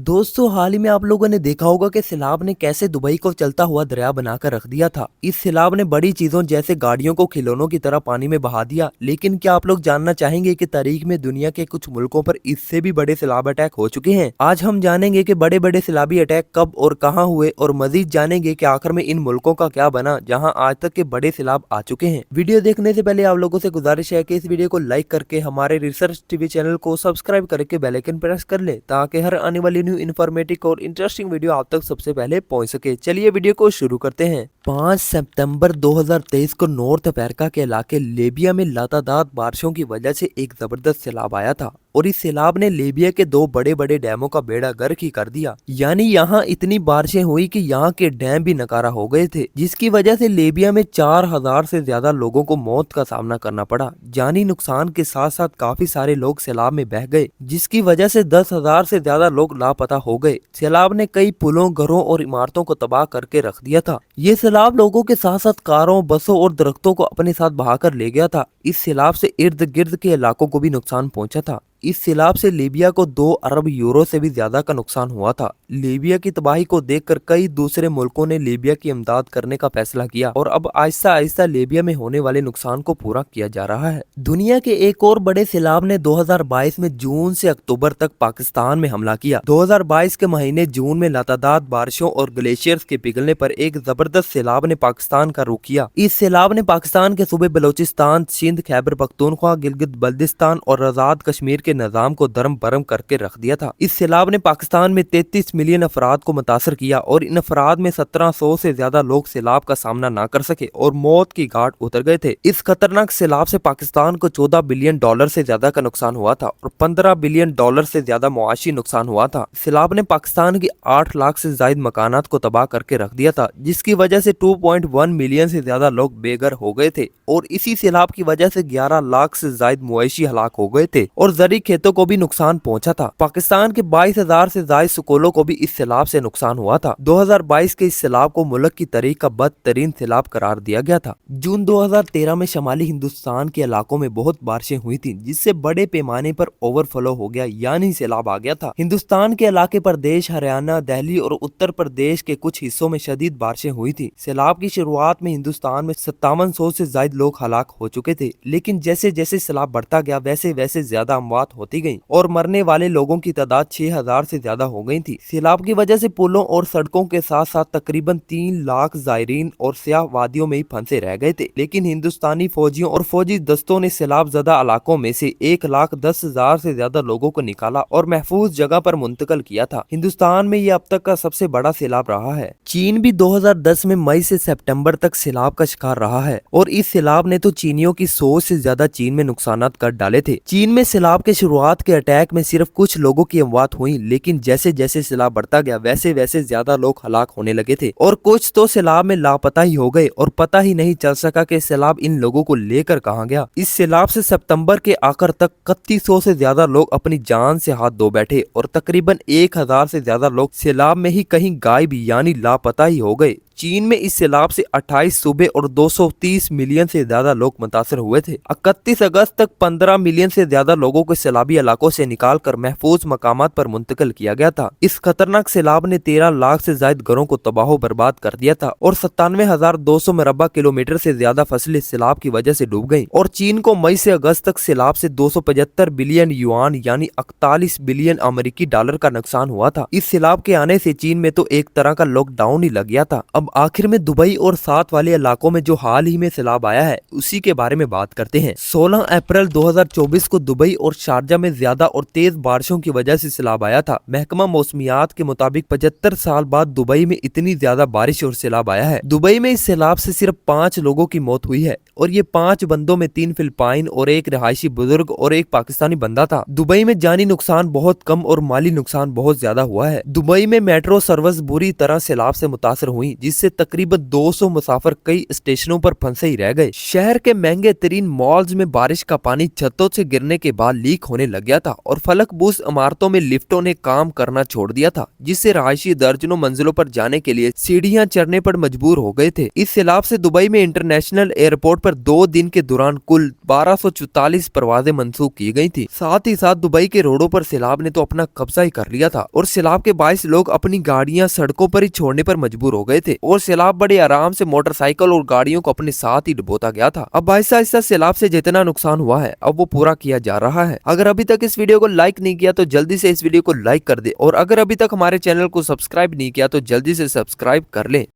दोस्तों हाल ही में आप लोगों ने देखा होगा कि सैलाब ने कैसे दुबई को चलता हुआ दरिया बनाकर रख दिया था। इस सैलाब ने बड़ी चीजों जैसे गाड़ियों को खिलौनों की तरह पानी में बहा दिया। लेकिन क्या आप लोग जानना चाहेंगे कि तारीख में दुनिया के कुछ मुल्कों पर इससे भी बड़े सैलाब अटैक हो चुके हैं। आज हम जानेंगे कि बड़े बड़े सैलाबी अटैक कब और कहाँ हुए और मजीद जानेंगे कि आखिर में इन मुल्कों का क्या बना जहाँ आज तक के बड़े सैलाब आ चुके हैं। वीडियो देखने से पहले आप लोगों से गुजारिश है कि इस वीडियो को लाइक करके हमारे रिसर्च टीवी चैनल को सब्सक्राइब करके बेल आइकन प्रेस कर ले ताकि हर आने वाली न्यू इन्फॉर्मेटिव और इंटरेस्टिंग वीडियो आप तक सबसे पहले पहुंच सके। चलिए वीडियो को शुरू करते हैं। 5 सितंबर 2023 को नॉर्थ अफ्रीका के इलाके लीबिया में लगातार बारिशों की वजह से एक जबरदस्त सैलाब आया था और इस सैलाब ने लीबिया के 2 बड़े बड़े डैमों का बेड़ा गर्क ही कर दिया। यानी यहाँ इतनी बारिशें हुई कि यहाँ के डैम भी नकारा हो गए थे, जिसकी वजह से लीबिया में 4000 से ज्यादा लोगों को मौत का सामना करना पड़ा। जानी नुकसान के साथ साथ काफी सारे लोग सैलाब में बह गए, जिसकी वजह से 10,000 से ज्यादा लोग लापता हो गए। सैलाब ने कई पुलों, घरों और इमारतों को तबाह करके रख दिया था। ये सैलाब लोगों के साथ साथ कारों, बसों और दरख्तों को अपने साथ बहाकर ले गया था। इस सैलाब से इर्द गिर्द के इलाकों को भी नुकसान पहुंचा था। इस सैलाब से लीबिया को 2 अरब यूरो से भी ज्यादा का नुकसान हुआ था। लीबिया की तबाही को देखकर कई दूसरे मुल्कों ने लीबिया की इमदाद करने का फैसला किया और अब आहिस्ता आहिस्ता लीबिया में होने वाले नुकसान को पूरा किया जा रहा है। दुनिया के एक और बड़े सैलाब ने 2022 में जून से अक्टूबर तक पाकिस्तान में हमला किया। 2022 के महीने जून में लगातार बारिशों और ग्लेशियर्स के पिघलने पर एक जबरदस्त सैलाब ने पाकिस्तान का रुख किया। इस सैलाब ने पाकिस्तान के सूबे बलोचिस्तान, सिंध, खैबर पख्तूनख्वा, गिलगित बल्तिस्तान और आजाद कश्मीर के निजाम को दरम बरम करके रख दिया था। इस सैलाब ने पाकिस्तान में 33 मिलियन अफराद को मुतासर किया और इन अफराद में 1700 से ज्यादा लोग सैलाब का सामना ना कर सके और मौत की घाट उतर गए थे। इस खतरनाक सैलाब से पाकिस्तान को $14 बिलियन से ज्यादा का नुकसान हुआ था और $15 बिलियन से ज्यादा मुआशी नुकसान हुआ था। सैलाब ने पाकिस्तान की 8 लाख से ज्यादा मकानात को तबाह करके रख दिया था, जिसकी वजह से 2.1 मिलियन से ज्यादा लोग बेघर हो गए थे और इसी सैलाब की वजह से 11 लाख से ज्यादा मुआशी हलाक हो गए थे और जरी खेतों को भी नुकसान पहुंचा था। पाकिस्तान के 22,000 से ज्यादा स्कूलों को भी इस सैलाब से नुकसान हुआ था। 2022 के इस सैलाब को मुल्क की तारीख का बदतरीन सैलाब करार दिया गया था। जून 2013 में शुमाली हिंदुस्तान के इलाकों में बहुत बारिशें हुई थी, जिससे बड़े पैमाने पर ओवरफ्लो हो गया, यानी सैलाब आ गया था। हिंदुस्तान के इलाके प्रदेश, हरियाणा, दिल्ली और उत्तर प्रदेश के कुछ हिस्सों में शदीद बारिशें हुई थी। सैलाब की शुरुआत में हिंदुस्तान में 5700 से ज्यादा लोग हलाक हो चुके थे, लेकिन जैसे जैसे सैलाब बढ़ता गया वैसे वैसे ज्यादा अमवात होती गई और मरने वाले लोगों की तादाद 6000 से ज्यादा हो गई थी। सैलाब की वजह से पुलों और सड़कों के साथ साथ तकरीबन 3 लाख जायरीन और सियाह वादियों में ही फंसे रह गए थे। लेकिन हिंदुस्तानी फौजियों और फौजी दस्तों ने सैलाब ज़दा इलाकों में से 1,10,000 से ज्यादा लोगों को निकाला और महफूज जगह पर मुंतकिल किया था। हिंदुस्तान में ये अब तक का सबसे बड़ा सैलाब रहा है। चीन भी 2010 में मई से सितंबर तक सैलाब का शिकार रहा है और इस सैलाब ने तो चीनियों की 100 से ज्यादा चीन में नुकसानात कर डाले थे। चीन में सैलाब के शुरुआत के अटैक में सिर्फ कुछ लोगों की अमवात हुई, लेकिन जैसे जैसे सैलाब बढ़ता गया वैसे वैसे ज्यादा लोग हलाक होने लगे थे और कुछ तो सैलाब में लापता ही हो गए और पता ही नहीं चल सका कि सैलाब इन लोगों को लेकर कहां गया। इस सैलाब से सितंबर के आखिर तक 3100 से ज्यादा लोग अपनी जान से हाथ धो बैठे और तकरीबन 1000 से ज्यादा लोग सैलाब में ही कहीं गायब यानी लापता ही हो गए। चीन में इस सैलाब से 28 सूबे और 230 मिलियन से ज्यादा लोग मुतासर हुए थे। 31 अगस्त तक 15 मिलियन से ज्यादा लोगों को सैलाबी इलाकों से निकाल कर महफूज मकामात पर मुंतकिल किया गया था। इस खतरनाक सैलाब ने 13 लाख से ज्यादा घरों को तबाह बर्बाद कर दिया था और 97,200 मुरब्बा किलोमीटर से ज्यादा फसलें सैलाब की वजह से डूब गयी और चीन को मई से अगस्त तक सैलाब से 275 बिलियन युआन यानी 41 बिलियन अमेरिकी डॉलर का नुकसान हुआ था। इस सैलाब के आने से चीन में तो एक तरह का लॉकडाउन ही लग गया था। अब आखिर में दुबई और साथ वाले इलाकों में जो हाल ही में सैलाब आया है उसी के बारे में बात करते हैं। 16 अप्रैल 2024 को दुबई और शारजा में ज्यादा और तेज बारिशों की वजह से सैलाब आया था। महकमा मौसमियात के मुताबिक 75 साल बाद दुबई में इतनी ज्यादा बारिश और सैलाब आया है। दुबई में इस सैलाब से सिर्फ 5 लोगों की मौत हुई है और ये 5 बंदों में 3 फिलिपाइन और 1 रिहायशी बुजुर्ग और 1 पाकिस्तानी बंदा था। दुबई में जानी नुकसान बहुत कम और माली नुकसान बहुत ज्यादा हुआ है। दुबई में मेट्रो सर्विस बुरी तरह सैलाब से मुतासर हुई, जिस जिससे तकरीबन 200 मुसाफिर कई स्टेशनों पर फंसे ही रह गए। शहर के महंगे तरीन मॉल्स में बारिश का पानी छतों से गिरने के बाद लीक होने लग गया था और फलकबूस इमारतों में लिफ्टों ने काम करना छोड़ दिया था, जिससे रहायशी दर्जनों मंजिलों पर जाने के लिए सीढ़ियां चढ़ने पर मजबूर हो गए थे। इस सैलाब से दुबई में इंटरनेशनल एयरपोर्ट पर 2 दिन के दौरान कुल 1244 परवाजें मंसूख की गई थी। साथ ही साथ दुबई के रोडों पर सैलाब ने तो अपना कब्जा ही कर लिया था और सैलाब के बायस लोग अपनी गाड़ियां सड़कों पर ही छोड़ने पर मजबूर हो गए थे और सैलाब बड़े आराम से मोटरसाइकिल और गाड़ियों को अपने साथ ही डुबोता गया था। अब आहिस्ता आहिस्ता सैलाब से जितना नुकसान हुआ है अब वो पूरा किया जा रहा है। अगर अभी तक इस वीडियो को लाइक नहीं किया तो जल्दी से इस वीडियो को लाइक कर दे और अगर अभी तक हमारे चैनल को सब्सक्राइब नहीं किया तो जल्दी से सब्सक्राइब कर ले।